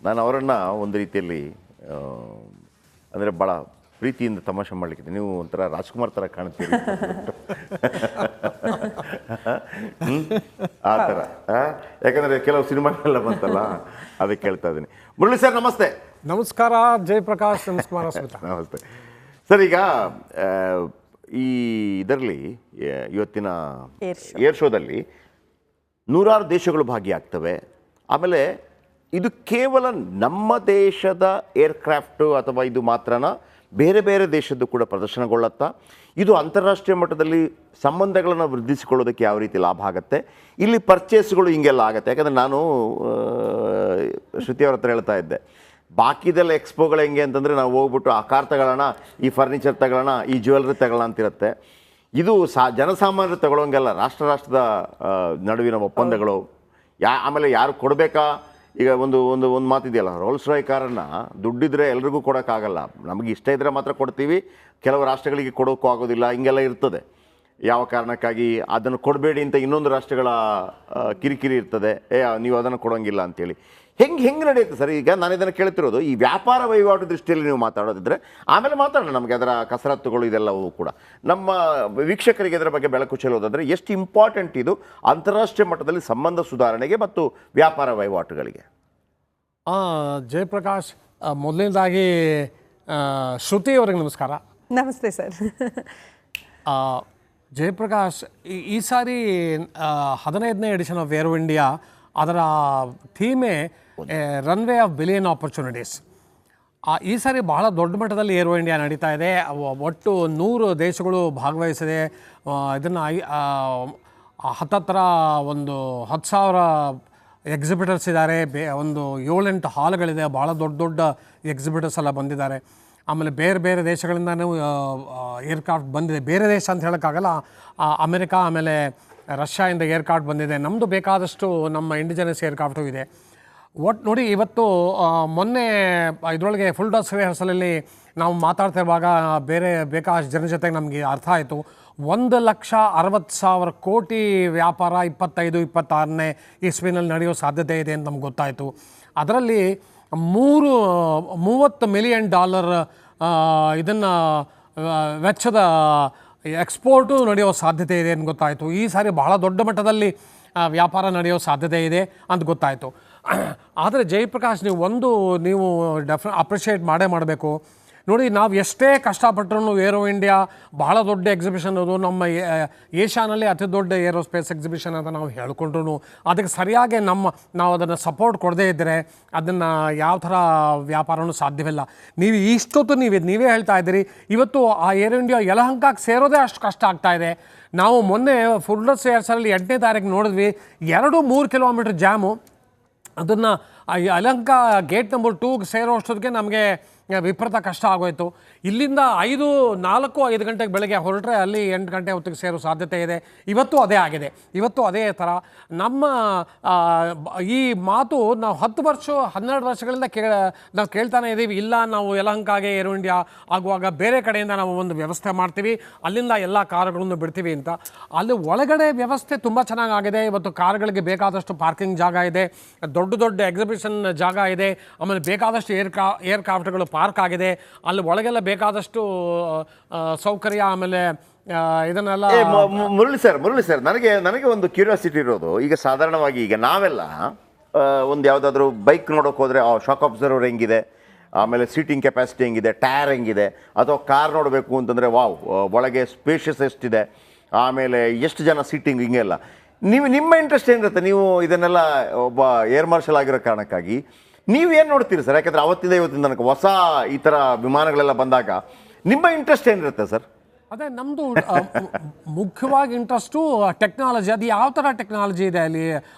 ನಾನು ಅವರನ್ನು ಒಂದು ರೀತಿಯಲ್ಲಿ ಅಂದರೆ ಭಾಳ ಪ್ರೀತಿಯಿಂದ ತಮಾಷೆ ಮಾಡಲಿಕ್ಕೆ ನೀವು ಒಂಥರ ರಾಜ್ಕುಮಾರ್ ಥರ ಕಾಣ್ತೀರಿ ಆ ಥರ. ಯಾಕಂದರೆ ಕೆಲವು ಸಿನಿಮಾಗಳೆಲ್ಲ ಬಂತಲ್ಲ ಅದಕ್ಕೆ ಕೇಳ್ತಾ ಇದ್ದೀನಿ. ಮುರಳಿ ಸರ್ ನಮಸ್ತೆ. ನಮಸ್ಕಾರ ಜಯಪ್ರಕಾಶ್. ನಮಸ್ಕಾರ ಸ್ಮಿತಾ. ನಮಸ್ತೆ ಸರ್. ಈಗ ಈ ಇದರಲ್ಲಿ ಇವತ್ತಿನ ಏರ್ ಶೋದಲ್ಲಿ 100 ದೇಶಗಳು ಭಾಗಿಯಾಗ್ತವೆ. ಆಮೇಲೆ ಇದು ಕೇವಲ ನಮ್ಮ ದೇಶದ ಏರ್ಕ್ರಾಫ್ಟು ಅಥವಾ ಇದು ಮಾತ್ರನ ಬೇರೆ ಬೇರೆ ದೇಶದ್ದು ಕೂಡ ಪ್ರದರ್ಶನಗೊಳ್ಳುತ್ತಾ? ಇದು ಅಂತಾರಾಷ್ಟ್ರೀಯ ಮಟ್ಟದಲ್ಲಿ ಸಂಬಂಧಗಳನ್ನು ವೃದ್ಧಿಸಿಕೊಳ್ಳೋದಕ್ಕೆ ಯಾವ ರೀತಿ ಲಾಭ ಆಗುತ್ತೆ? ಇಲ್ಲಿ ಪರ್ಚೇಸ್ಗಳು ಹಿಂಗೆಲ್ಲ ಆಗುತ್ತೆ. ಯಾಕಂದರೆ ನಾನು ಶ್ರುತಿಯವ್ರ ಹತ್ರ ಹೇಳ್ತಾ ಇದ್ದೆ, ಬಾಕಿದೆಲ್ಲ ಎಕ್ಸ್ಪೋಗಳು ಹೆಂಗೆ ಅಂತಂದರೆ ನಾವು ಹೋಗ್ಬಿಟ್ಟು ಆ ಕಾರ್ ತಗೊಳ್ಳೋಣ, ಈ ಫರ್ನಿಚರ್ ತಗೊಳ್ಳೋಣ, ಈ ಜ್ಯುವೆಲ್ರಿ ತಗೊಳ್ಳೋಣ ಅಂತಿರುತ್ತೆ. ಇದು ಜನಸಾಮಾನ್ಯರು ತಗೊಳ್ಳೋಂಗೆಲ್ಲ ರಾಷ್ಟ್ರದ ನಡುವಿನ ಒಪ್ಪಂದಗಳು. ಆಮೇಲೆ ಯಾರು ಕೊಡಬೇಕಾ? ಈಗ ಒಂದು ಒಂದು ಒಂದು ಮಾತಿದೆಯಲ್ಲ, ರೋಲ್ಸ್ ರಾಯ್ ಕಾರನ್ನು ದುಡ್ಡಿದ್ರೆ ಎಲ್ರಿಗೂ ಕೊಡೋಕ್ಕಾಗಲ್ಲ, ನಮಗೆ ಇಷ್ಟ ಇದ್ದರೆ ಮಾತ್ರ ಕೊಡ್ತೀವಿ, ಕೆಲವು ರಾಷ್ಟ್ರಗಳಿಗೆ ಕೊಡೋಕ್ಕೂ ಆಗೋದಿಲ್ಲ, ಹಿಂಗೆಲ್ಲ ಇರ್ತದೆ. ಯಾವ ಕಾರಣಕ್ಕಾಗಿ ಅದನ್ನು ಕೊಡಬೇಡಿ ಅಂತ ಇನ್ನೊಂದು ರಾಷ್ಟ್ರಗಳ ಕಿರಿಕಿರಿ ಇರ್ತದೆ, ನೀವು ಅದನ್ನು ಕೊಡೋಂಗಿಲ್ಲ ಅಂತೇಳಿ. ಹೆಂಗೆ ನಡೆಯುತ್ತೆ ಸರ್? ಈಗ ನಾನು ಇದನ್ನು ಕೇಳ್ತಿರೋದು ಈ ವ್ಯಾಪಾರ ವಹಿವಾಟು ದೃಷ್ಟಿಯಲ್ಲಿ ನೀವು ಮಾತಾಡೋದಿದ್ರೆ ಆಮೇಲೆ ಮಾತಾಡೋಣ, ನಮಗೆ ಅದರ ಕಸರತ್ತುಗಳು ಇದೆಲ್ಲವೂ ಕೂಡ. ನಮ್ಮ ವೀಕ್ಷಕರಿಗೆ ಇದರ ಬಗ್ಗೆ ಬೆಳಕು ಚೆಲ್ಲೋದಾದರೆ ಎಷ್ಟು ಇಂಪಾರ್ಟೆಂಟ್ ಇದು ಅಂತಾರಾಷ್ಟ್ರೀಯ ಮಟ್ಟದಲ್ಲಿ ಸಂಬಂಧ ಸುಧಾರಣೆಗೆ ಮತ್ತು ವ್ಯಾಪಾರ ವಹಿವಾಟುಗಳಿಗೆ? ಜಯಪ್ರಕಾಶ್, ಮೊದಲನೇದಾಗಿ ಶ್ರುತಿ ಅವರಿಗೆ ನಮಸ್ಕಾರ. ನಮಸ್ತೆ ಸರ್. ಜಯಪ್ರಕಾಶ್, ಈ ಸಾರಿ 15ನೇ ಎಡಿಷನ್ ಆಫ್ ಏರೋ ಇಂಡಿಯಾ, ಅದರ ಥೀಮೇ ರನ್ವೇ ಆಫ್ ಬಿಲಿಯನ್ ಆಪರ್ಚುನಿಟೀಸ್. ಈ ಸಾರಿ ಬಹಳ ದೊಡ್ಡ ಮಟ್ಟದಲ್ಲಿ ಏರೋ ಇಂಡಿಯಾ ನಡೀತಾ ಇದೆ. ಒಟ್ಟು 100 ದೇಶಗಳು ಭಾಗವಹಿಸಿದೆ. ಇದನ್ನು ಹತ್ತತ್ರ ಒಂದು 10,000 ಎಕ್ಸಿಬಿಟರ್ಸ್ ಇದ್ದಾರೆ. ಒಂದು 7-8 ಹಾಲ್ಗಳಿದೆ. ಭಾಳ ದೊಡ್ಡ ದೊಡ್ಡ ಎಕ್ಸಿಬಿಟರ್ಸ್ ಎಲ್ಲ ಬಂದಿದ್ದಾರೆ. ಆಮೇಲೆ ಬೇರೆ ಬೇರೆ ದೇಶಗಳಿಂದನೂ ಏರ್ಕ್ರಾಫ್ಟ್ ಬಂದಿದೆ. ಬೇರೆ ದೇಶ ಅಂತ ಹೇಳೋಕ್ಕಾಗಲ್ಲ, ಅಮೆರಿಕಾ ಆಮೇಲೆ ರಷ್ಯಾದಿಂದ ಏರ್ಕ್ರಾಫ್ಟ್ ಬಂದಿದೆ. ನಮ್ಮದು ಬೇಕಾದಷ್ಟು ನಮ್ಮ ಇಂಡಿಜಿನಸ್ ಏರ್ಕ್ರಾಫ್ಟು ಇದೆ. ಒಟ್ಟು ನೋಡಿ, ಇವತ್ತು ಮೊನ್ನೆ ಇದರೊಳಗೆ ಫುಲ್ ಡ್ರೆಸ್ ರಿಹರ್ಸಲಲ್ಲಿ ನಾವು ಮಾತಾಡ್ತಿರುವಾಗ ಬೇರೆ ಬೇಕಾದಷ್ಟು ಜನ ಜೊತೆಗೆ ನಮಗೆ ಅರ್ಥ ಆಯಿತು. 1,60,000 ಕೋಟಿ ವ್ಯಾಪಾರ 25-26ನೇ ಇಸ್ವಿನಲ್ಲಿ ನಡೆಯೋ ಸಾಧ್ಯತೆ ಇದೆ ಅಂತ ನಮ್ಗೆ ಗೊತ್ತಾಯಿತು. ಅದರಲ್ಲಿ $30 ಮಿಲಿಯನ್ ಇದನ್ನು ವೆಚ್ಚದ ಎಕ್ಸ್ಪೋರ್ಟು ನಡೆಯೋ ಸಾಧ್ಯತೆ ಇದೆ ಅಂತ ಗೊತ್ತಾಯಿತು. ಈ ಸಾರಿ ಬಹಳ ದೊಡ್ಡ ಮಟ್ಟದಲ್ಲಿ ವ್ಯಾಪಾರ ನಡೆಯೋ ಸಾಧ್ಯತೆ ಇದೆ ಅಂತ ಗೊತ್ತಾಯಿತು. ಆದರೆ ಜಯಪ್ರಕಾಶ್, ನೀವು ಅಪ್ರಿಷಿಯೇಟ್ ಮಾಡಬೇಕು. ನೋಡಿ, ನಾವು ಎಷ್ಟೇ ಕಷ್ಟಪಟ್ಟರೂ ಏರೋ ಇಂಡಿಯಾ ಬಹಳ ದೊಡ್ಡ ಎಕ್ಸಿಬಿಷನ್, ಅದು ನಮ್ಮ ಏಷ್ಯಾನಲ್ಲಿ ಅತಿ ದೊಡ್ಡ ಏರೋಸ್ಪೇಸ್ ಎಕ್ಸಿಬಿಷನ್ ಅಂತ ನಾವು ಹೇಳ್ಕೊಂಡ್ರು ಅದಕ್ಕೆ ಸರಿಯಾಗಿ ನಾವು ಅದನ್ನು ಸಪೋರ್ಟ್ ಕೊಡದೇ ಇದ್ದರೆ ಅದನ್ನು ಯಾವ ಥರ ವ್ಯಾಪಾರನೂ ಸಾಧ್ಯವಿಲ್ಲ. ನೀವು ಇಷ್ಟೊತ್ತು ನೀವೇ ಹೇಳ್ತಾ ಇದ್ದೀರಿ, ಇವತ್ತು ಆ ಏರೋ ಇಂಡಿಯಾ ಯಲಹಂಕಕ್ಕೆ ಸೇರೋದೇ ಅಷ್ಟು ಕಷ್ಟ ಆಗ್ತಾಯಿದೆ. ನಾವು ಮೊನ್ನೆ ಫುಲ್ ಡ್ರೆಸ್ ರಿಹರ್ಸಲಲ್ಲಿ 8ನೇ ತಾರೀಕು ನೋಡಿದ್ವಿ, 2-3 ಕಿಲೋಮೀಟರ್ ಜಾಮು. ಅದನ್ನು ಯಲಹಂಕ ಗೇಟ್ ನಂಬರ್ 2ಗೆ ಸೇರೋ ಅಷ್ಟೊತ್ತಿಗೆ ನಮಗೆ ವಿಪರೀತ ಕಷ್ಟ ಆಗೋಯ್ತು. ಇಲ್ಲಿಂದ 4-5 ಗಂಟೆಗೆ ಬೆಳಗ್ಗೆ ಹೊರಟ್ರೆ ಅಲ್ಲಿ 8 ಗಂಟೆ ಹೊತ್ತಿಗೆ ಸೇರೋ ಸಾಧ್ಯತೆ ಇದೆ. ಇವತ್ತು ಅದೇ ಆಗಿದೆ. ಇವತ್ತು ಅದೇ ಥರ ನಮ್ಮ ಈ ಮಾತು ನಾವು 12 ವರ್ಷಗಳಿಂದ ನಾವು ಕೇಳ್ತಾನೆ ಇದ್ದೀವಿ. ಇಲ್ಲ, ನಾವು ಯಲಹಂಕಾಗೆ ಏರೋ ಇಂಡಿಯಾ ಆಗುವಾಗ ಬೇರೆ ಕಡೆಯಿಂದ ನಾವು ಒಂದು ವ್ಯವಸ್ಥೆ ಮಾಡ್ತೀವಿ, ಅಲ್ಲಿಂದ ಎಲ್ಲ ಕಾರುಗಳನ್ನು ಬಿಡ್ತೀವಿ ಅಂತ. ಅಲ್ಲಿ ಒಳಗಡೆ ವ್ಯವಸ್ಥೆ ತುಂಬ ಚೆನ್ನಾಗಾಗಿದೆ. ಇವತ್ತು ಕಾರುಗಳಿಗೆ ಬೇಕಾದಷ್ಟು ಪಾರ್ಕಿಂಗ್ ಜಾಗ ಇದೆ, ದೊಡ್ಡ ದೊಡ್ಡ ಎಕ್ಸಿಬಿಷನ್ ಜಾಗ ಇದೆ, ಆಮೇಲೆ ಬೇಕಾದಷ್ಟು ಏರ್ಕ್ರಾಫ್ಟ್ಗಳು ಪಾರ್ಕ್ ಆಗಿದೆ. ಅಲ್ಲಿ ಒಳಗೆಲ್ಲ ಬೇಕಾದಷ್ಟು ಸೌಕರ್ಯ, ಆಮೇಲೆ ಇದನ್ನೆಲ್ಲ. ಮುರಳಿ ಸರ್, ನನಗೆ ಒಂದು ಕ್ಯೂರಿಯಾಸಿಟಿ ಇರೋದು, ಈಗ ಸಾಧಾರಣವಾಗಿ ಈಗ ನಾವೆಲ್ಲ ಒಂದು ಯಾವುದಾದ್ರೂ ಬೈಕ್ ನೋಡೋಕೆ ಹೋದರೆ ಶಾಕ್ ಅಬ್ಸರ್ವರ್ ಹೆಂಗಿದೆ, ಆಮೇಲೆ ಸೀಟಿಂಗ್ ಕೆಪಾಸಿಟಿ ಹೆಂಗಿದೆ, ಟೈರ್ ಹೆಂಗಿದೆ, ಅಥವಾ ಕಾರ್ ನೋಡಬೇಕು ಅಂತಂದರೆ ವಾವ್ ಒಳಗೆ ಸ್ಪೇಷಿಯಸ್ ಎಷ್ಟಿದೆ, ಆಮೇಲೆ ಎಷ್ಟು ಜನ ಸೀಟಿಂಗ್, ಹಿಂಗೆಲ್ಲ ನಿಮ್ಮ ಇಂಟ್ರೆಸ್ಟ್ ಏನಿರುತ್ತೆ? ನೀವು ಇದನ್ನೆಲ್ಲ ಒಬ್ಬ ಏರ್ ಮಾರ್ಷಲ್ ಆಗಿರೋ ಕಾರಣಕ್ಕಾಗಿ ನೀವೇನು ನೋಡ್ತೀರಿ ಸರ್? ಯಾಕಂದರೆ ಅವತ್ತಿಂದ ಇವತ್ತಿನ ತನಕ ಹೊಸ ಈ ಥರ ವಿಮಾನಗಳೆಲ್ಲ ಬಂದಾಗ ನಿಮ್ಮ ಇಂಟ್ರೆಸ್ಟ್ ಏನಿರುತ್ತೆ ಸರ್? ಅದೇ ನಮ್ಮದು ಮುಖ್ಯವಾಗಿ ಇಂಟ್ರೆಸ್ಟು ಟೆಕ್ನಾಲಜಿ. ಅದು ಯಾವ ಥರ ಟೆಕ್ನಾಲಜಿ ಇದೆ ಅಲ್ಲಿ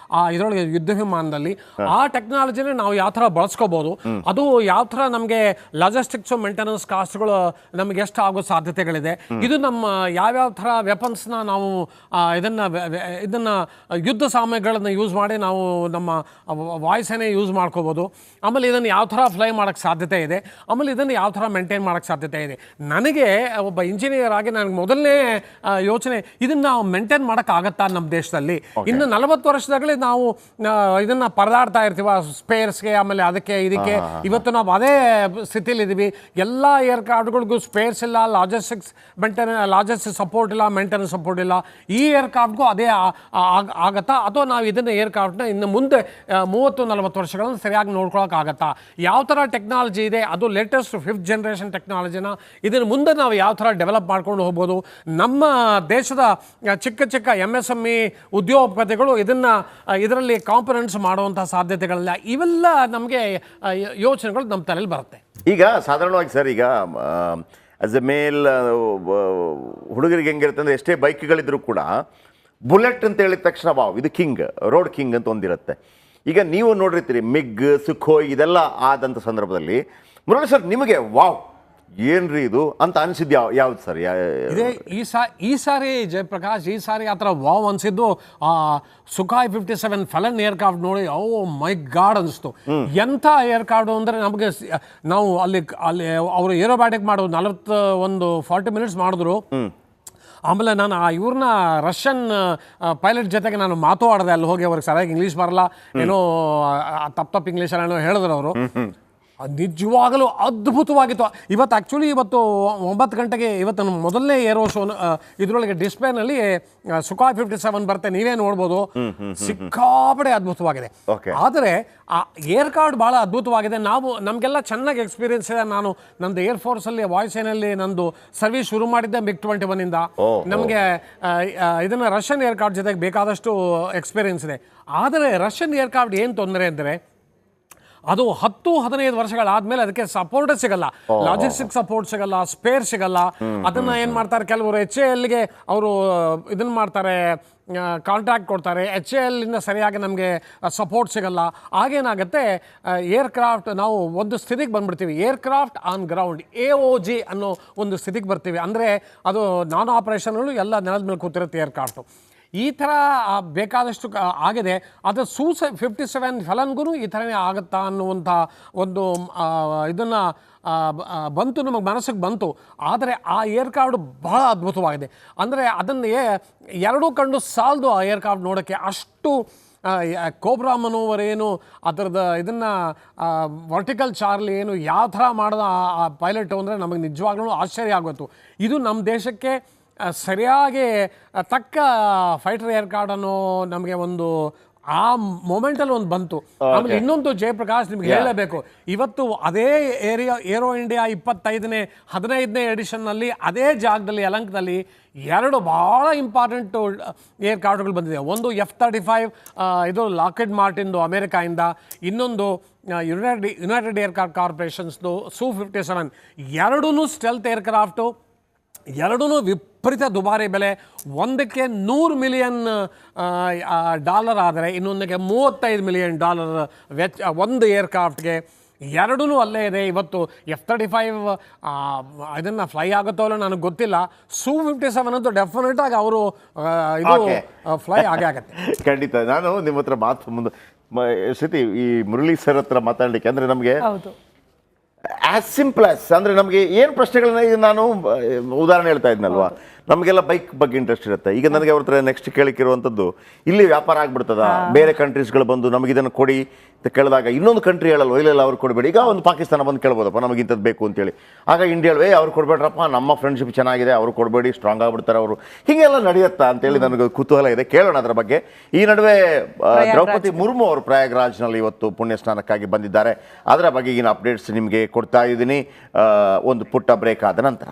ಇದರೊಳಗೆ ಯುದ್ಧ ವಿಮಾನದಲ್ಲಿ, ಆ ಟೆಕ್ನಾಲಜಿನ ನಾವು ಯಾವ ಥರ ಬಳಸ್ಕೋಬೋದು, ಅದು ಯಾವ ಥರ ನಮಗೆ ಲಾಜಿಸ್ಟಿಕ್ಸು ಮೇಂಟೆನೆನ್ಸ್ ಕಾಸ್ಟ್ಗಳು ನಮಗೆ ಎಷ್ಟು ಆಗೋ ಸಾಧ್ಯತೆಗಳಿದೆ, ಇದು ನಮ್ಮ ಯಾವ್ಯಾವ ಥರ ವೆಪನ್ಸ್ನ ನಾವು ಇದನ್ನು ಯುದ್ಧ ಸಾಮಗ್ರಿಗಳನ್ನು ಯೂಸ್ ಮಾಡಿ ನಾವು ನಮ್ಮ ವಾಯ್ಸನ್ನೇ ಯೂಸ್ ಮಾಡ್ಕೋಬೋದು. ಆಮೇಲೆ ಇದನ್ನು ಯಾವ ಥರ ಫ್ಲೈ ಮಾಡೋಕ್ಕೆ ಸಾಧ್ಯತೆ ಇದೆ, ಆಮೇಲೆ ಇದನ್ನು ಯಾವ ಥರ ಮೇಂಟೈನ್ ಮಾಡೋಕ್ಕೆ ಸಾಧ್ಯತೆ ಇದೆ. ನನಗೆ ಒಬ್ಬ ಇಂಜಿನಿಯರ್ ಹಾಗಾಗಿ ನನಗೆ ಮೊದಲನೇ ಯೋಚನೆ ಇದನ್ನು ನಾವು ಮೇಂಟೈನ್ ಮಾಡೋಕ್ಕಾಗತ್ತಾ ನಮ್ಮ ದೇಶದಲ್ಲಿ. ಇನ್ನು 40 ವರ್ಷದಾಗಲೇ ನಾವು ಇದನ್ನು ಪರದಾಡ್ತಾ ಇರ್ತೀವ ಸ್ಪೇರ್ಸ್ಗೆ, ಆಮೇಲೆ ಅದಕ್ಕೆ ಇದಕ್ಕೆ. ಇವತ್ತು ನಾವು ಅದೇ ಸ್ಥಿತಿಲಿ ಇದ್ದೀವಿ. ಎಲ್ಲ ಏರ್ಕ್ರಾಫ್ಟ್ಗಳಿಗೂ ಸ್ಪೇರ್ಸ್ ಇಲ್ಲ, ಲಾಜಿಸ್ಟಿಕ್ಸ್ ಸಪೋರ್ಟ್ ಇಲ್ಲ, ಮೇಂಟೆನೆನ್ಸ್ ಸಪೋರ್ಟ್ ಇಲ್ಲ. ಈ ಏರ್ಕ್ರಾಫ್ಟ್ಗೂ ಅದೇ ಆಗತ್ತಾ, ಅಥವಾ ನಾವು ಇದನ್ನು ಏರ್ಕ್ರಾಫ್ಟ್ನ ಇನ್ನು ಮುಂದೆ 30-40 ವರ್ಷಗಳನ್ನು ಸರಿಯಾಗಿ ನೋಡ್ಕೊಳಕ್ಕಾಗತ್ತಾ? ಯಾವ ಥರ ಟೆಕ್ನಾಲಜಿ ಇದೆ, ಅದು ಲೇಟೆಸ್ಟ್ 5th ಜನರೇಷನ್ ಟೆಕ್ನಾಲಜಿನ ಇದನ್ನು ಮುಂದೆ ನಾವು ಯಾವ ಥರ ಡೆವಲಪ್ ಮಾಡ್ಕೊಂಡು ಹೋಗ್ಬೋದು? ನಮ್ಮ ದೇಶದ ಚಿಕ್ಕ ಚಿಕ್ಕ MSME ಉದ್ಯೋಗಪತಿಗಳು ಇದರಲ್ಲಿ ಕಾಂಪೊನೆಂಟ್ಸ್ ಮಾಡುವಂಥ ಸಾಧ್ಯತೆಗಳಿಲ್ಲ. ಇವೆಲ್ಲ ನಮಗೆ ಯೋಚನೆಗಳು ನಮ್ಮ ತಲೆಯಲ್ಲಿ ಬರುತ್ತೆ. ಈಗ ಸಾಧಾರಣವಾಗಿ ಸರ್, ಈಗ ಆಸ್ ಎ ಮೇಲ್ ಹುಡುಗರಿಗೆ ಹೆಂಗಿರುತ್ತೆ ಅಂದರೆ, ಎಷ್ಟೇ ಬೈಕ್ಗಳಿದ್ರೂ ಕೂಡ ಬುಲೆಟ್ ಅಂತ ಹೇಳಿದ ತಕ್ಷಣ ವಾವ್ ಇದು ಕಿಂಗ್, ರೋಡ್ ಕಿಂಗ್ ಅಂತ ಒಂದಿರುತ್ತೆ. ಈಗ ನೀವು ನೋಡಿರ್ತೀರಿ ಮಿಗ್, ಸುಖೋಯ್ ಇದೆಲ್ಲ ಆದಂಥ ಸಂದರ್ಭದಲ್ಲಿ ಮುರಳಿ ಸರ್ ನಿಮಗೆ ವಾವ್ ಏನ್ರಿ ಇದು ಅಂತ ಅನಿಸಿದ್ದು ಯಾವ್ದು ಸರ್? ಇದೇ ಈ ಸಾರಿ ಜಯಪ್ರಕಾಶ್, ಈ ಸಾರಿ ಆ ಥರ ವಾವ್ ಅನಿಸಿದ್ದು ಸುಖಾಯ್ 57 ಫೆಲನ್ ಏರ್ಕ್ರಾಫ್ಟ್ ನೋಡಿ, ಓ ಮೈ ಗಾಡ್ ಅನಿಸ್ತು. ಎಂಥ ಏರ್ಕ್ರಾಫ್ಟ್ ಅಂದರೆ ನಮಗೆ ನಾವು ಅಲ್ಲಿ ಅವರು ಏರೋಬ್ಯಾಟಿಕ್ ಮಾಡೋದು 40 ಮಿನಿಟ್ಸ್ ಮಾಡಿದ್ರು. ಆಮೇಲೆ ನಾನು ಇವ್ರನ್ನ ರಷ್ಯನ್ ಪೈಲಟ್ ಜೊತೆಗೆ ನಾನು ಮಾತಾಡಿದೆ ಅಲ್ಲಿ ಹೋಗಿ. ಅವ್ರಿಗೆ ಸರಿಯಾಗಿ ಇಂಗ್ಲೀಷ್ ಬರಲ್ಲ, ಏನೋ ತಪ್ಪು ಇಂಗ್ಲೀಷಲ್ಲಿ ಏನೋ ಹೇಳಿದ್ರು ಅವರು. ನಿಜವಾಗಲೂ ಅದ್ಭುತವಾಗಿತ್ತು. ಇವತ್ತು 9 ಗಂಟೆಗೆ ಇವತ್ತು ನಮ್ಮ ಮೊದಲನೇ ಏರೋ ಶೋ ಇದರೊಳಗೆ ಡಿಸ್ಪ್ಲೇನಲ್ಲಿ ಸುಖಾಯ್ 57 ಬರುತ್ತೆ, ನೀವೇ ನೋಡ್ಬೋದು. ಸಿಕ್ಕಾಪಡೆ ಅದ್ಭುತವಾಗಿದೆ. ಆದರೆ ಆ ಏರ್ಕ್ರಾಫ್ಟ್ ಭಾಳ ಅದ್ಭುತವಾಗಿದೆ. ನಮಗೆಲ್ಲ ಚೆನ್ನಾಗಿ ಎಕ್ಸ್ಪೀರಿಯನ್ಸ್ ಇದೆ. ನಂದು ಏರ್ಫೋರ್ಸಲ್ಲಿ ವಾಯುಸೇನೆಯಲ್ಲಿ ನಂದು ಸರ್ವಿಸ್ ಶುರು ಮಾಡಿದ್ದೆ MiG-21 ಇಂದ. ನಮಗೆ ಇದನ್ನು ರಷ್ಯನ್ ಏರ್ಕ್ರಾಫ್ಟ್ ಜೊತೆಗೆ ಬೇಕಾದಷ್ಟು ಎಕ್ಸ್ಪೀರಿಯನ್ಸ್ ಇದೆ. ಆದರೆ ರಷ್ಯನ್ ಏರ್ಕ್ರಾಫ್ಟ್ ಏನು ತೊಂದರೆ ಅಂದರೆ, ಅದು 10-15 ವರ್ಷಗಳಾದ್ಮೇಲೆ ಅದಕ್ಕೆ ಸಪೋರ್ಟ್ ಸಿಗಲ್ಲ, ಲಾಜಿಸ್ಟಿಕ್ ಸಪೋರ್ಟ್ ಸಿಗಲ್ಲ, ಸ್ಪೇರ್ ಸಿಗಲ್ಲ. ಅದನ್ನ ಏನು ಮಾಡ್ತಾರೆ, ಕೆಲವರು HALಗೆ ಅವರು ಇದನ್ನ ಮಾಡ್ತಾರೆ, ಕಾಂಟ್ರಾಕ್ಟ್ ಕೊಡ್ತಾರೆ. HAL ಇಂದ ಸರಿಯಾಗಿ ನಮಗೆ ಸಪೋರ್ಟ್ ಸಿಗಲ್ಲ. ಆಗೇನಾಗುತ್ತೆ, ಏರ್ಕ್ರಾಫ್ಟ್ ನಾವು ಒಂದು ಸ್ಥಿತಿಗೆ ಬಂದ್ಬಿಡ್ತೀವಿ, ಏರ್ಕ್ರಾಫ್ಟ್ ಆನ್ ಗ್ರೌಂಡ್ AOG ಅನ್ನೋ ಒಂದು ಸ್ಥಿತಿಗೆ ಬರ್ತೀವಿ. ಅಂದರೆ ಅದು ನಾನ್ ಆಪರೇಷನ್ಗಳು ಎಲ್ಲ ನೆಲದ ಮೇಲೆ ಕೂತಿರುತ್ತೆ ಏರ್ಕ್ರಾಫ್ಟು. ಈ ಥರ ಬೇಕಾದಷ್ಟು ಆಗಿದೆ. ಅದು Su-57 ಫೆಲನ್ಗೂ ಈ ಥರನೇ ಆಗುತ್ತಾ ಅನ್ನುವಂಥ ಒಂದು ಇದನ್ನು ಬಂತು, ನಮಗೆ ಮನಸ್ಸಿಗೆ ಬಂತು. ಆದರೆ ಆ ಏರ್ಕ್ರಾಫ್ಟ್ ಬಹಳ ಅದ್ಭುತವಾಗಿದೆ. ಅಂದರೆ ಅದನ್ನು ಎರಡೂ ಕಣ್ಣು ಸಾಲದು ಆ ಏರ್ಕ್ರಾಫ್ಟ್ ನೋಡೋಕ್ಕೆ. ಅಷ್ಟು ಕೋಬ್ರಾ ಮನೋವರ್ ಏನು, ಅದರದ್ದು ಇದನ್ನು ವರ್ಟಿಕಲ್ ಚಾರ್ಲಿ ಏನು, ಯಾವ ಥರ ಮಾಡಿದ ಆ ಪೈಲಟು ಅಂದರೆ ನಮಗೆ ನಿಜವಾಗ್ಲೂ ಆಶ್ಚರ್ಯ ಆಗೋಯ್ತು. ಇದು ನಮ್ಮ ದೇಶಕ್ಕೆ ಸರಿಯಾಗಿ ತಕ್ಕ ಫೈಟರ್ ಏರ್ಕ್ರಾಫ್ಟ್ ಅನ್ನೋ ನಮಗೆ ಒಂದು ಆ ಮೊಮೆಂಟಲ್ಲಿ ಒಂದು ಬಂತು. ಆಮೇಲೆ ಇನ್ನೊಂದು ಜಯಪ್ರಕಾಶ್ ನಿಮ್ಗೆ ಹೇಳಲೇಬೇಕು, ಇವತ್ತು ಅದೇ ಏರೋ ಇಂಡಿಯಾ 15ನೇ ಎಡಿಷನ್ನಲ್ಲಿ ಅದೇ ಜಾಗದಲ್ಲಿ ಯಲಂಕದಲ್ಲಿ 2 ಭಾಳ ಇಂಪಾರ್ಟೆಂಟು ಏರ್ಕ್ರಾಫ್ಟ್ಗಳು ಬಂದಿದೆ. ಒಂದು F-35 ಇದು ಲಾಕ್ಹೀಡ್ ಮಾರ್ಟಿನ್ದು ಅಮೇರಿಕಾಯಿಂದ, ಇನ್ನೊಂದು ಯುನೈಟೆಡ್ ಏರ್ಕ್ರಾಫ್ಟ್ ಕಾರ್ಪೊರೇಷನ್ಸ್ದು Su-57. ಎರಡೂ ಸ್ಟೆಲ್ತ್ ಏರ್ಕ್ರಾಫ್ಟು, ಎರಡೂ ವಿಪರೀತ ದುಬಾರಿ ಬೆಲೆ. ಒಂದಕ್ಕೆ $100 ಮಿಲಿಯನ್ ಆದರೆ ಇನ್ನೊಂದಕ್ಕೆ $35 ಮಿಲಿಯನ್ ವೆಚ್ಚ ಒಂದು ಏರ್ಕ್ರಾಫ್ಟ್ಗೆ. ಎರಡೂ ಅಲ್ಲೇ ಇದೆ. ಇವತ್ತು F-35 ಇದನ್ನು ಫ್ಲೈ ಆಗುತ್ತೋ ಅಲ್ಲ ನನಗೆ ಗೊತ್ತಿಲ್ಲ. Su-57 ಅಂತೂ ಡೆಫಿನೆಟ್ ಆಗಿ ಅವರು ಇದು ಫ್ಲೈ ಆಗೇ ಆಗುತ್ತೆ. ಖಂಡಿತ. ನಾನು ನಿಮ್ಮ ಹತ್ರ ಮಾತು ಮುಂದೆ ಶ್ರುತಿ ಈ ಮುರಳಿ ಸರ್ ಹತ್ರ ಮಾತಾಡಲಿಕ್ಕೆ, ಅಂದರೆ ನಮಗೆ ಆ್ಯಸ್ ಸಿಂಪಲ್ ಆಸ್, ಅಂದರೆ ನಮಗೆ ಏನು ಪ್ರಶ್ನೆಗಳನ್ನ ಈಗ ನಾನು ಉದಾಹರಣೆ ಹೇಳ್ತಾ ಇದ್ನಲ್ವಾ, ನಮಗೆಲ್ಲ ಬೈಕ್ ಬಗ್ಗೆ ಇಂಟ್ರೆಸ್ಟ್ ಇರುತ್ತೆ. ಈಗ ನನಗೆ ಅವ್ರ ಹತ್ರ ನೆಕ್ಸ್ಟ್ ಕೇಳಿಕಿರುವಂಥದ್ದು, ಇಲ್ಲಿ ವ್ಯಾಪಾರ ಆಗ್ಬಿಡ್ತದ, ಬೇರೆ ಕಂಟ್ರೀಸ್ಗಳು ಬಂದು ನಮಗೆ ಇದನ್ನು ಕೊಡಿ ಅಂತ ಕೇಳಿದಾಗ ಇನ್ನೊಂದು ಕಂಟ್ರಿ ಹೇಳಲ್ವ, ಇಲ್ಲೆಲ್ಲ ಅವ್ರು ಕೊಡಬೇಡಿ. ಈಗ ಒಂದು ಪಾಕಿಸ್ತಾನ ಬಂದು ಕೇಳ್ಬೋದಪ್ಪ ನಮಗೆ ಇಂಥದ್ದು ಬೇಕು ಅಂತೇಳಿ, ಆಗ ಇಂಡಿಯಾ ಹೇಳುವೆ ಅವ್ರು ಕೊಡಬೇಡ್ರಪ್ಪ, ನಮ್ಮ ಫ್ರೆಂಡ್ಶಿಪ್ ಚೆನ್ನಾಗಿದೆ, ಅವರು ಕೊಡಬೇಡಿ, ಸ್ಟ್ರಾಂಗ್ ಆಗಿಬಿಡ್ತಾರೆ ಅವರು. ಹೀಗೆಲ್ಲ ನಡೆಯುತ್ತಾ ಅಂತೇಳಿ ನನಗೆ ಕುತೂಹಲ ಇದೆ, ಕೇಳೋಣ ಅದರ ಬಗ್ಗೆ. ಈ ನಡುವೆ ದ್ರೌಪದಿ ಮುರ್ಮು ಅವರು ಪ್ರಯಾಗ್ರಾಜ್ನಲ್ಲಿ ಇವತ್ತು ಪುಣ್ಯ ಸ್ನಾನಕ್ಕಾಗಿ ಬಂದಿದ್ದಾರೆ. ಅದರ ಬಗ್ಗೆ ಈಗಿನ ಅಪ್ಡೇಟ್ಸ್ ನಿಮಗೆ ಕೊಡ್ತಾ ಇದ್ದೀನಿ ಒಂದು ಪುಟ್ಟ ಬ್ರೇಕ್ ಆದ ನಂತರ.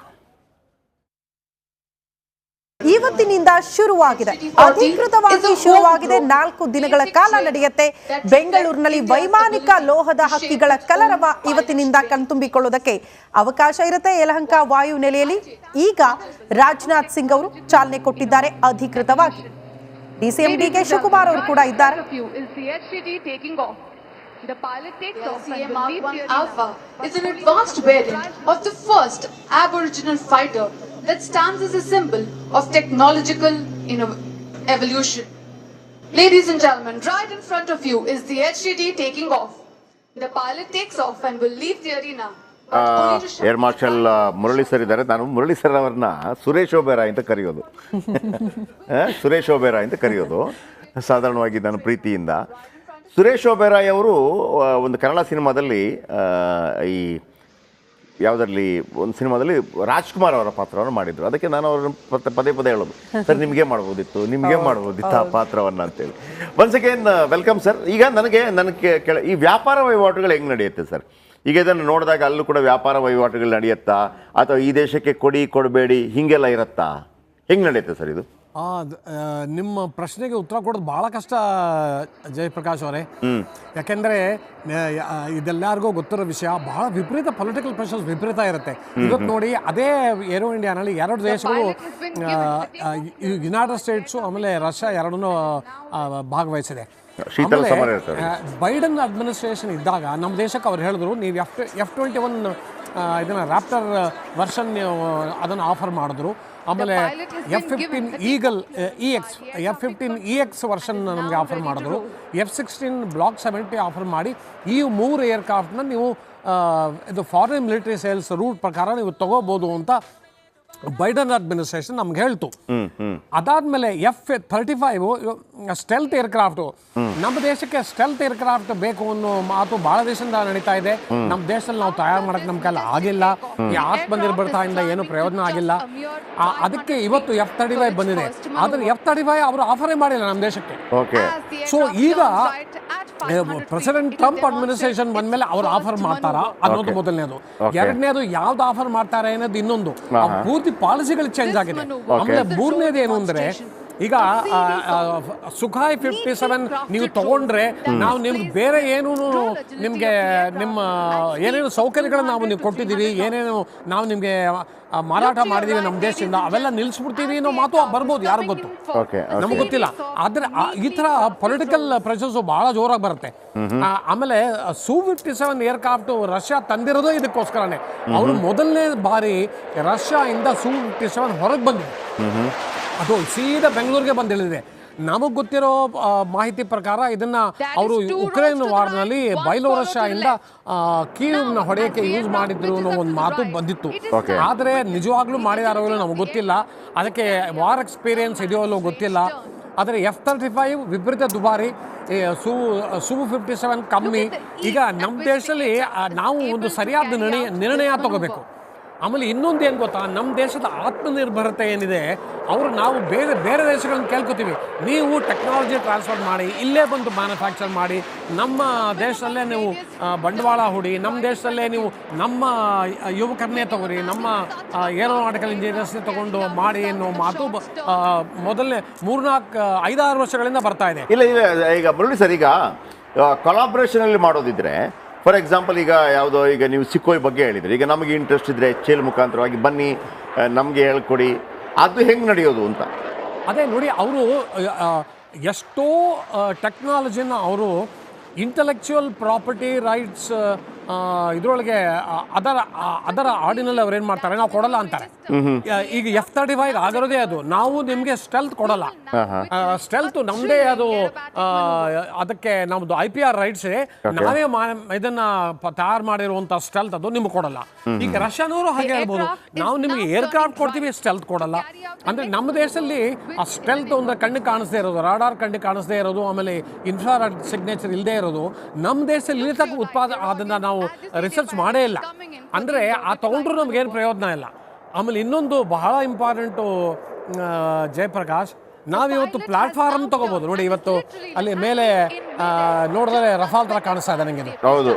ಇವತ್ತಿನಿಂದ ಶುರುವಾಗಿದೆ, ಅಧಿಕೃತವಾಗಿ ಶುರುವಾಗಿದೆ. 4 ದಿನಗಳ ಕಾಲ ನಡೆಯುತ್ತೆ. ಬೆಂಗಳೂರಿನಲ್ಲಿ ವೈಮಾನಿಕ ಲೋಹದ ಹಕ್ಕಿಗಳ ಕಲರವ ಇವತ್ತಿನಿಂದ ಕಣ್ತುಂಬಿಕೊಳ್ಳುವುದಕ್ಕೆ ಅವಕಾಶ ಇರುತ್ತೆ ಯಲಹಂಕ ವಾಯು ನೆಲೆಯಲ್ಲಿ. ಈಗ ರಾಜನಾಥ್ ಸಿಂಗ್ ಅವರು ಚಾಲನೆ ಕೊಟ್ಟಿದ್ದಾರೆ ಅಧಿಕೃತವಾಗಿ. ಡಿಸಿಎಂ ಡಿ.ಕೆ. ಶಿವಕುಮಾರ್ ಅವರು ಕೂಡ ಇದ್ದಾರೆ. The pilot takes off and Mark 1 Alpha is an advanced variant of the first Aboriginal fighter that stands as a symbol of technological evolution. Ladies and gentlemen, right in front of you is the HDD taking off. The pilot takes off and will leave the arena air marshal Murali sir ಇದ್ದಾರೆ. ನಾನು Murali sir ಅವ್ರನ್ನ ಸುರೇಶ್ ಓಬೇರಾಯ್ ಅಂತ ಕರೆಯೋದು. ಸುರೇಶ್ ಓಬೇರಾಯ್ ಅಂತ ಕರೆಯೋದು ಸಾಧಾರಣವಾಗಿ ನಾನು ಪ್ರೀತಿಯಿಂದ. ಸುರೇಶ್ ಓಬೇರಾಯ್ ಅವರು ಒಂದು ಕನ್ನಡ ಸಿನಿಮಾದಲ್ಲಿ ಈ ಯಾವುದರಲ್ಲಿ ಒಂದು ಸಿನಿಮಾದಲ್ಲಿ ರಾಜ್ಕುಮಾರ್ ಅವರ ಪಾತ್ರವನ್ನು ಮಾಡಿದರು. ಅದಕ್ಕೆ ನಾನು ಅವ್ರನ್ನ ಪದೇ ಪದೇ ಹೇಳೋದು, ಸರ್ ನಿಮಗೆ ಮಾಡ್ಬೋದಿತ್ತು ಆ ಪಾತ್ರವನ್ನು ಅಂತೇಳಿ. Once again welcome sir. ಈಗ ನನಗೆ ಈ ವ್ಯಾಪಾರ ವಹಿವಾಟುಗಳು ಹೆಂಗೆ ನಡೆಯುತ್ತೆ ಸರ್? ಈಗ ಇದನ್ನು ನೋಡಿದಾಗ ಅಲ್ಲೂ ಕೂಡ ವ್ಯಾಪಾರ ವಹಿವಾಟುಗಳು ನಡೆಯುತ್ತಾ, ಅಥವಾ ಈ ದೇಶಕ್ಕೆ ಕೊಡಬೇಡಿ ಹೀಗೆಲ್ಲ ಇರುತ್ತಾ? ಹೆಂಗೆ ನಡೆಯುತ್ತೆ ಸರ್ ಇದು? ನಿಮ್ಮ ಪ್ರಶ್ನೆಗೆ ಉತ್ತರ ಕೊಡೋದು ಭಾಳ ಕಷ್ಟ ಜಯಪ್ರಕಾಶ್ ಅವರೇ. ಯಾಕೆಂದರೆ ಇದೆಲ್ಲರಿಗೂ ಗೊತ್ತಿರೋ ವಿಷಯ, ಬಹಳ ವಿಪರೀತ ಪೊಲಿಟಿಕಲ್ ಪ್ರೆಷರ್ಸ್ ವಿಪರೀತ ಇರುತ್ತೆ. ಇವತ್ತು ನೋಡಿ, ಅದೇ ಏರೋ ಇಂಡಿಯಾನಲ್ಲಿ 2 ದೇಶಗಳು, ಯುನೈಟೆಡ್ ಸ್ಟೇಟ್ಸು ಆಮೇಲೆ ರಷ್ಯಾ ಎರಡನ್ನೂ ಭಾಗವಹಿಸಿದೆ. ಬೈಡನ್ ಅಡ್ಮಿನಿಸ್ಟ್ರೇಷನ್ ಇದ್ದಾಗ ನಮ್ಮ ದೇಶಕ್ಕೆ ಅವ್ರು ಹೇಳಿದ್ರು, ನೀವು F-21 ಇದನ್ನು ರ್ಯಾಪ್ಟರ್ ವರ್ಷನ್ ಅದನ್ನು ಆಫರ್ ಮಾಡಿದ್ರು. ಆಮೇಲೆ F-15 ಈಗಲ್ F-15EX ವರ್ಷನ್ ನಮಗೆ ಆಫರ್ ಮಾಡಿದ್ರು. F-16 ಬ್ಲಾಕ್ 70 ಆಫರ್ ಮಾಡಿ ಈ 3 ಏರ್ಕ್ರಾಫ್ಟ್ನ ನೀವು ಇದು ಫಾರಿನ್ ಮಿಲಿಟರಿ ಸೇಲ್ಸ್ ರೂಟ್ ಪ್ರಕಾರ ನೀವು ತಗೋಬೋದು ಅಂತ ಬೈಡನ್ ಅಡ್ಮಿನಿಸ್ಟ್ರೇಷನ್ ನಮ್ಗೆ ಹೇಳ್ತು. ಅದಾದ್ಮೇಲೆ F-35 ಸ್ಟೆಲ್ತ್ ಏರ್ಕ್ರಾಫ್ಟು, ನಮ್ಮ ದೇಶಕ್ಕೆ ಸ್ಟೆಲ್ತ್ ಏರ್ಕ್ರಾಫ್ಟ್ ಬೇಕು ಅನ್ನೋ ಮಾತು ಬಹಳ ದೇಶದಿಂದ ನಡೀತಾ ಇದೆ. ನಮ್ಮ ದೇಶದಲ್ಲಿ ನಾವು ತಯಾರು ಮಾಡಕ್ಕೆ ನಮ್ಮ ಕೈಲಿ ಆಗಿಲ್ಲ. ಈ ಆತ್ಮನಿರ್ಭರತೆಯಿಂದ ಏನು ಪ್ರಯೋಜನ ಆಗಿಲ್ಲ. ಅದಕ್ಕೆ ಇವತ್ತು F-35 ಬಂದಿದೆ. ಆದರೆ F-35 ಅವರು ಆಫರೇ ಮಾಡಿಲ್ಲ ನಮ್ಮ ದೇಶಕ್ಕೆ. ಸೊ ಈಗ ಪ್ರೆಸಿಡೆಂಟ್ ಟ್ರಂಪ್ ಅಡ್ಮಿನಿಸ್ಟ್ರೇಷನ್ ಬಂದ್ಮೇಲೆ ಅವ್ರು ಆಫರ್ ಮಾಡ್ತಾರಾ ಅನ್ನೋದು ಮೊದಲನೇದು. ಎರಡನೇದು ಯಾವ್ದು ಆಫರ್ ಮಾಡ್ತಾರೆ ಅನ್ನೋದು ಇನ್ನೊಂದು. ಪೂರ್ತಿ ಪಾಲಿಸಿಗಳು ಚೇಂಜ್ ಆಗಿದೆ. ಆಮೇಲೆ ಮೂರನೇದು ಏನು ಅಂದ್ರೆ, ಈಗ ಸುಖಾಯ್ 57 ನೀವು ತಗೊಂಡ್ರೆ ನಾವು ನಿಮ್ಗೆ ಬೇರೆ ಏನೂ ನಿಮಗೆ ನಿಮ್ಮ ಏನೇನು ಸೌಕರ್ಯಗಳನ್ನ ನೀವು ಕೊಟ್ಟಿದ್ದೀವಿ, ಏನೇನು ನಾವು ನಿಮಗೆ ಮಾರಾಟ ಮಾಡಿದೀವಿ ನಮ್ಮ ದೇಶದಿಂದ, ಅವೆಲ್ಲ ನಿಲ್ಲಿಸ್ಬಿಡ್ತೀವಿ ಅನ್ನೋ ಮಾತು ಬರ್ಬೋದು, ಯಾರಿಗೂ ಗೊತ್ತು, ನಮ್ಗೆ ಗೊತ್ತಿಲ್ಲ. ಆದ್ರೆ ಈ ತರ ಪೊಲಿಟಿಕಲ್ ಪ್ರೆಷರ್ಸ್ ಬಹಳ ಜೋರಾಗಿ ಬರುತ್ತೆ. ಆಮೇಲೆ Su-57 ಏರ್ಕ್ರಾಫ್ಟ್ ರಷ್ಯಾ ತಂದಿರೋದು ಇದಕ್ಕೋಸ್ಕರನೇ. ಅವರು ಮೊದಲನೇ ಬಾರಿ ರಷ್ಯಾ ಇಂದ Su-57 ಹೊರಗೆ ಬಂದಿದೆ. ಅದು ಸೀದಾ ಬೆಂಗಳೂರಿಗೆ ಬಂದಿಳಿದಿದೆ. ನಮಗೆ ಗೊತ್ತಿರೋ ಮಾಹಿತಿ ಪ್ರಕಾರ ಇದನ್ನ ಅವರು ಉಕ್ರೇನ್ ವಾರ್ನಲ್ಲಿ ಬೈಲೋರಷ್ಯಾದಿಂದ ಕೀವ್ನ ಹೊಡೆಯಕ್ಕೆ ಯೂಸ್ ಮಾಡಿದ್ರು ಅನ್ನೋ ಒಂದು ಮಾತು ಬಂದಿತ್ತು. ಆದರೆ ನಿಜವಾಗ್ಲೂ ಮಾಡಿದಾರೋ ನಮಗೆ ಗೊತ್ತಿಲ್ಲ. ಅದಕ್ಕೆ ವಾರ್ ಎಕ್ಸ್ಪೀರಿಯನ್ಸ್ ಇದೆಯೋ ಗೊತ್ತಿಲ್ಲ. ಆದರೆ F-35 ವಿಪರೀತ ದುಬಾರಿ, Su-57 ಕಮ್ಮಿ. ಈಗ ನಮ್ಮ ದೇಶದಲ್ಲಿ ನಾವು ಒಂದು ಸರಿಯಾದ ನಿರ್ಣಯ ತಗೋಬೇಕು. ಆಮೇಲೆ ಇನ್ನೊಂದು ಏನು ಗೊತ್ತಾ, ನಮ್ಮ ದೇಶದ ಆತ್ಮನಿರ್ಭರತೆ ಏನಿದೆ, ನಾವು ಬೇರೆ ದೇಶಗಳನ್ನ ಕೇಳ್ಕೊತೀವಿ, ನೀವು ಟೆಕ್ನಾಲಜಿ ಟ್ರಾನ್ಸ್ಫರ್ ಮಾಡಿ ಇಲ್ಲೇ ಬಂದು ಮ್ಯಾನುಫ್ಯಾಕ್ಚರ್ ಮಾಡಿ, ನಮ್ಮ ದೇಶದಲ್ಲೇ ನೀವು ಬಂಡವಾಳ ಹೂಡಿ, ನಮ್ಮ ದೇಶದಲ್ಲೇ ನೀವು ನಮ್ಮ ಯುವಕರನ್ನೇ ತಗೋರಿ, ನಮ್ಮ ಏರೋನಾಟಿಕಲ್ ಇಂಜಿನಿಯರ್ಸ್ನೇ ತಗೊಂಡು ಮಾಡಿ ಅನ್ನೋ ಮಾತು ಮೊದಲನೇ 3-4-5-6 ವರ್ಷಗಳಿಂದ ಬರ್ತಾ ಇದೆ. ಇಲ್ಲ ಈಗ ಮುರಳಿ ಸರ್, ಈಗ ಕೊಲಾಬ್ರೇಷನಲ್ಲಿ ಮಾಡೋದಿದ್ರೆ, ಫಾರ್ ಎಕ್ಸಾಂಪಲ್ ಈಗ ನೀವು ಸಿಕ್ಕೋಯ್ ಬಗ್ಗೆ ಹೇಳಿದ್ರಿ, ಈಗ ನಮಗೆ ಇಂಟ್ರೆಸ್ಟ್ ಇದ್ದರೆ ಚೇಲ್ ಮುಖಾಂತರವಾಗಿ ಬನ್ನಿ ನಮಗೆ ಹೇಳ್ಕೊಡಿ, ಅದು ಹೆಂಗೆ ನಡೆಯೋದು ಅಂತ? ಅದೇ ನೋಡಿ, ಅವರು ಎಷ್ಟೋ ಟೆಕ್ನಾಲಜಿನ ಅವರು ಇಂಟೆಲೆಕ್ಚುಯಲ್ ಪ್ರಾಪರ್ಟಿ ರೈಟ್ಸ್ ಇದರೊಳಗೆ ಅದರ ಆಡಿನಲ್ಲಿ ಅವ್ರು ಏನು ಮಾಡ್ತಾರೆ, ನಾವು ಕೊಡಲ್ಲ ಅಂತಾರೆ. ಈಗ F-35 ಆಗಿರೋದೇ ಅದು, ನಾವು ನಿಮಗೆ ಸ್ಟೆಲ್ತ್ ಕೊಡಲ್ಲ. ಸ್ಟೆಲ್ತ್ ನಮ್ಮದೇ, ಅದು ಅದಕ್ಕೆ ನಮ್ಮದು IPR ರೈಟ್ಸ್, ನಾವೇ ಇದನ್ನ ತಯಾರು ಮಾಡಿರುವಂಥ ಸ್ಟೆಲ್ತ್ ಅದು ನಿಮ್ಗೆ ಕೊಡಲ್ಲ. ಈಗ ರಷ್ಯಾನವರು ಹಾಗೆ ಹೇಳ್ಬೋದು, ನಾವು ನಿಮಗೆ ಏರ್ಕ್ರಾಫ್ಟ್ ಕೊಡ್ತೀವಿ, ಸ್ಟೆಲ್ತ್ ಕೊಡಲ್ಲ. ಅಂದರೆ ನಮ್ಮ ದೇಶದಲ್ಲಿ ಆ ಸ್ಟೆಲ್ತ್ ಒಂದು ಕಣ್ಣಿಗೆ ಕಾಣಿಸ್ದೇ ಇರೋದು, ರಾಡಾರ್ ಕಣ್ಣಿಗೆ ಕಾಣಿಸ್ದೇ ಇರೋದು, ಆಮೇಲೆ ಇನ್ಫ್ರಾರೆಡ್ ಸಿಗ್ನೇಚರ್ ಇಲ್ಲದೆ ಇರೋದು, ನಮ್ಮ ದೇಶದಲ್ಲಿ ಇಲ್ಲಿ ತಕ್ಕ ಅದನ್ನ ನಾವು ರಿಸರ್ಚ್ ಮಾಡೇ ಇಲ್ಲ. ಅಂದರೆ ತಗೊಂಡ್ರು ನಮ್ಗೇನು ಪ್ರಯೋಜನ ಇಲ್ಲ. ಆಮೇಲೆ ಇನ್ನೊಂದು ಬಹಳ ಇಂಪಾರ್ಟೆಂಟು ಜಯಪ್ರಕಾಶ್, ನಾವಿವತ್ತು ಪ್ಲಾಟ್ಫಾರ್ಮ್ ತಗೋಬಹುದು. ನೋಡಿ, ಇವತ್ತು ಅಲ್ಲಿ ಮೇಲೆ ನೋಡಿದ್ರೆ ರಫಾಲ್ ತರ ಕಾಣಿಸ್ತಾ ಇದೆ ನನಗೆ. ಹೌದು.